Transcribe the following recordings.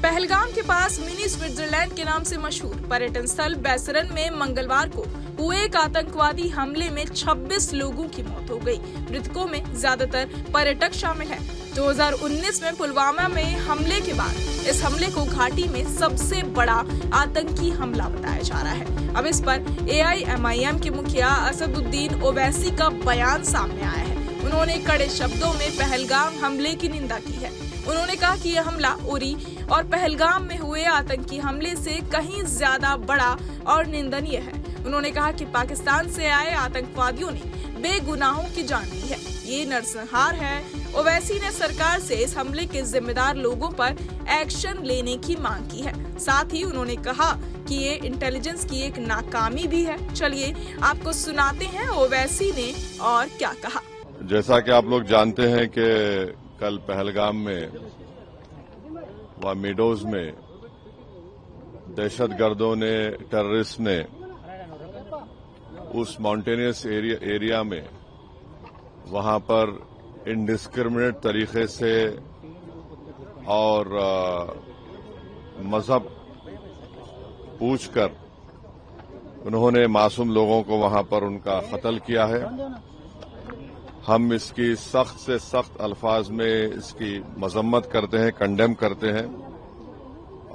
पहलगाम के पास mini Switzerland के नाम से मशहूर पर्यटन स्थल बैसरन में मंगलवार को हुए एक आतंकवादी हमले में 26 लोगों की मौत हो गई। मृतकों में ज्यादातर पर्यटक शामिल हैं। 2019 में पुलवामा में हमले के बाद इस हमले को घाटी में सबसे बड़ा आतंकी हमला बताया जा रहा है। अब इस पर AIMIM के मुखिया असदुद्दीन ओवैसी का बयान सामने आया है। उन्होंने कड़े शब्दों में पहलगाम हमले की निंदा की है। उन्होंने कहा कि यह हमला उरी और पहलगाम में हुए आतंकी हमले से कहीं ज्यादा बड़ा और निंदनीय है। उन्होंने कहा कि पाकिस्तान से आए आतंकवादियों ने बेगुनाहों की जान ली है। ये नरसंहार है। ओवैसी ने सरकार से इस हमले के जिम्मेदार लोगों पर एक्शन लेने की मांग की है। साथ ही उन्होंने कहा कि ये इंटेलिजेंस की एक नाकामी भी है। चलिए आपको सुनाते हैं ओवैसी ने और क्या कहा। जैसा कि आप लोग जानते हैं कि कल पहलगाम में व मीडोज में दहशतगर्दों ने टेररिस्ट ने उस माउंटेनियस एरिया में वहां पर इंडिस्क्रिमिनेट तरीके से और मजहब पूछकर उन्होंने मासूम लोगों को वहां पर उनका कत्ल किया है। हम इसकी सख्त से सख्त अल्फाज में इसकी मजम्मत करते हैं, कंडेम करते हैं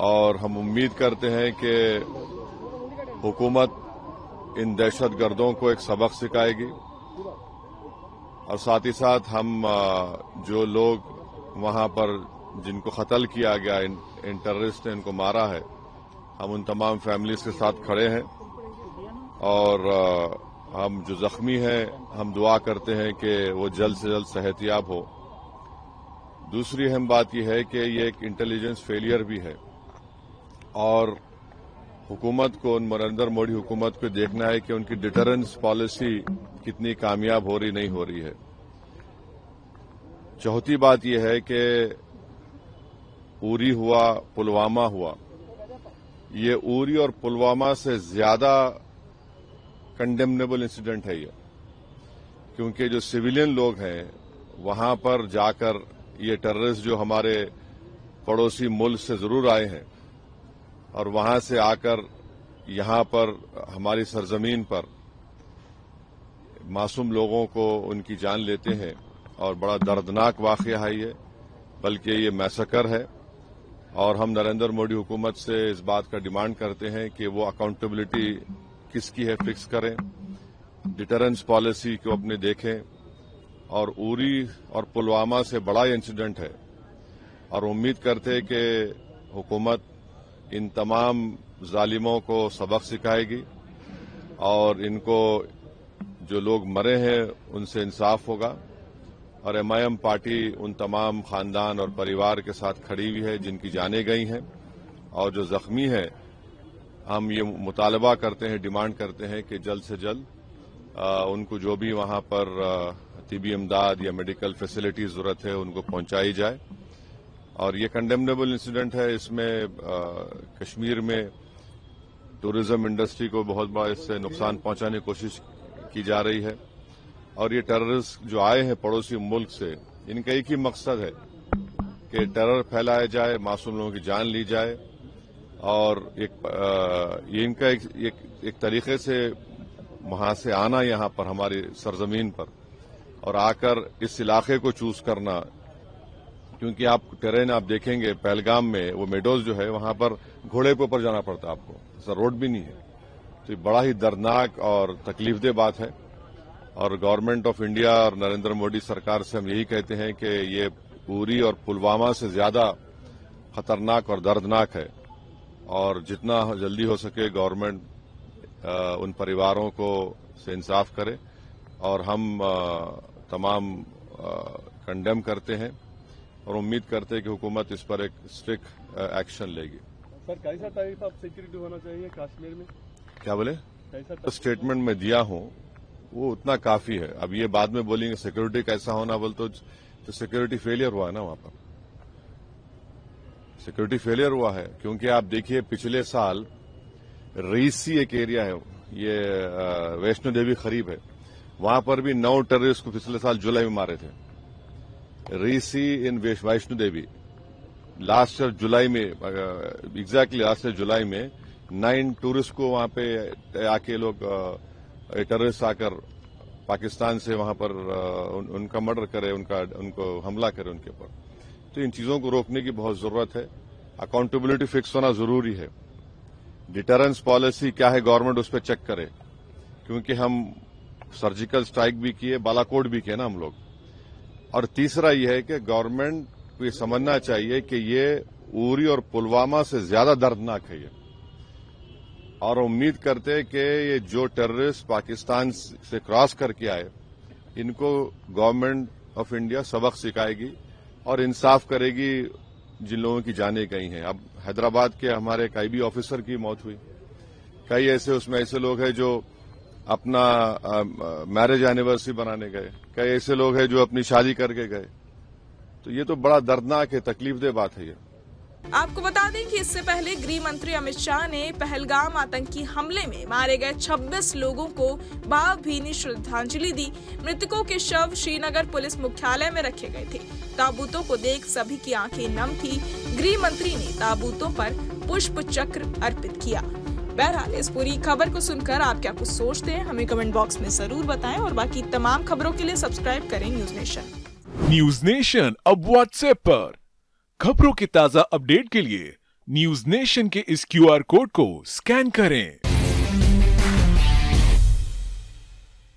और हम उम्मीद करते हैं कि हुकूमत इन दहशतगर्दों को एक सबक सिखाएगी और साथ ही साथ हम जो लोग वहां पर जिनको कत्ल किया गया, इन टेररिस्ट ने इनको मारा है, हम उन तमाम फैमिलीज के साथ खड़े हैं और हम जो जख्मी हैं हम दुआ करते हैं कि वो जल्द से जल्द सेहतयाब हो। दूसरी अहम बात यह है कि ये एक इंटेलिजेंस फेलियर भी है और हुकूमत को, नरेंद्र मोदी हुकूमत को देखना है कि उनकी डिटरेंस पॉलिसी कितनी कामयाब हो रही नहीं हो रही है। चौथी बात यह है कि उरी हुआ, पुलवामा हुआ, ये उरी और पुलवामा से ज्यादा कंडेमनेबल इंसिडेंट है ये, क्योंकि जो सिविलियन लोग हैं वहां पर जाकर ये टेररिस्ट जो हमारे पड़ोसी मुल्क से जरूर आए हैं और वहां से आकर यहां पर हमारी सरजमीन पर मासूम लोगों को उनकी जान लेते हैं और बड़ा दर्दनाक वाकया है ये, बल्कि ये मैसेकर है और हम नरेंद्र मोदी हुकूमत से इस बात का डिमांड करते हैं कि वो अकाउंटेबिलिटी किसकी है फिक्स करें, डिटरेंस पॉलिसी को अपने देखें और उरी और पुलवामा से बड़ा इंसिडेंट है और उम्मीद करते हैं कि हुकूमत इन तमाम जालिमों को सबक सिखाएगी और इनको जो लोग मरे हैं उनसे इंसाफ होगा और MIM पार्टी उन तमाम खानदान और परिवार के साथ खड़ी हुई है जिनकी जानें गई हैं और जो जख्मी हैं हम ये मुतालबा करते हैं, डिमांड करते हैं कि जल्द से जल्द उनको जो भी वहां पर तिबी इमदाद या मेडिकल फैसिलिटी जरूरत है उनको पहुंचाई जाए। और ये कंडेमनेबल इंसिडेंट है। इसमें कश्मीर में टूरिज्म इंडस्ट्री को बहुत बड़ा इससे नुकसान पहुंचाने की कोशिश की जा रही है और ये टेररिस्ट जो आए हैं पड़ोसी मुल्क से, इनका एक ही मकसद है कि टेरर फैलाया जाए, मासूम लोगों की जान ली जाए और ये इनका एक तरीके से वहां से आना यहां पर हमारी सरजमीन पर और आकर इस इलाके को चूज करना, क्योंकि आप टेरेन आप देखेंगे पहलगाम में वो मेडोज जो है वहां पर घोड़े के ऊपर जाना पड़ता है आपको, ऐसा रोड भी नहीं है। तो ये बड़ा ही दर्दनाक और तकलीफदेह बात है और गवर्नमेंट ऑफ इंडिया और नरेंद्र मोदी सरकार से हम यही कहते हैं कि ये उरी और पुलवामा से ज्यादा खतरनाक और दर्दनाक है और जितना जल्दी हो सके गवर्नमेंट उन परिवारों को से इंसाफ करे और हम तमाम कंडेम करते हैं और उम्मीद करते हैं कि हुकूमत इस पर एक स्ट्रिक्ट एक्शन लेगी। सर कैसा टाइप ऑफ सिक्योरिटी होना चाहिए कश्मीर में? क्या बोले? कैसा स्टेटमेंट में दिया हूं वो उतना काफी है। अब ये बाद में बोलेंगे सिक्योरिटी कैसा होना बोल तो सिक्योरिटी फेलियर हुआ है ना, वहां पर सिक्योरिटी फेलियर हुआ है क्योंकि आप देखिए पिछले साल रीसी एक एरिया है, ये वैष्णो देवी करीब है, वहां पर भी 9 टेररिस्ट को पिछले साल जुलाई में मारे थे। रीसी इन वैष्णो देवी लास्ट ईयर जुलाई में एग्जैक्टली लास्ट ईयर जुलाई में 9 टूरिस्ट को वहां पे आके लोग टेररिस्ट आकर पाकिस्तान से वहां पर उनका मर्डर करे, उनको हमला करे उनके ऊपर। तो इन चीजों को रोकने की बहुत जरूरत है। अकाउंटेबिलिटी फिक्स होना जरूरी है। डिटरेंस पॉलिसी क्या है गवर्नमेंट उस पर चेक करे, क्योंकि हम सर्जिकल स्ट्राइक भी किए, बालाकोट भी किए ना हम लोग। और तीसरा ये है कि गवर्नमेंट को ये समझना चाहिए कि ये उरी और पुलवामा से ज्यादा दर्दनाक है ये, और उम्मीद करते हैं कि ये जो टेररिस्ट पाकिस्तान से क्रॉस करके आए इनको गवर्नमेंट ऑफ इंडिया सबक सिखाएगी और इंसाफ करेगी जिन लोगों की जानें गई हैं। अब हैदराबाद के हमारे एक आईबी ऑफिसर की मौत हुई, कई उसमें ऐसे लोग हैं जो अपना मैरिज एनिवर्सरी बनाने गए, कई ऐसे लोग हैं जो अपनी शादी करके गए। तो ये तो बड़ा दर्दनाक है, तकलीफदेह बात है ये। आपको बता दें कि इससे पहले गृह मंत्री अमित शाह ने पहलगाम आतंकी हमले में मारे गए 26 लोगों को भावभीनी श्रद्धांजलि दी। मृतकों के शव श्रीनगर पुलिस मुख्यालय में रखे गए थे। ताबूतों को देख सभी की आंखें नम थी। गृह मंत्री ने ताबूतों पर पुष्प चक्र अर्पित किया। बहरहाल इस पूरी खबर को सुनकर आप क्या कुछ सोचते हैं, हमें कमेंट बॉक्स में जरूर बताएं और बाकी तमाम खबरों के लिए सब्सक्राइब करें न्यूज नेशन। न्यूज नेशन अब व्हाट्सएप पर खबरों के ताजा अपडेट के लिए न्यूज नेशन के इस QR कोड को स्कैन करें।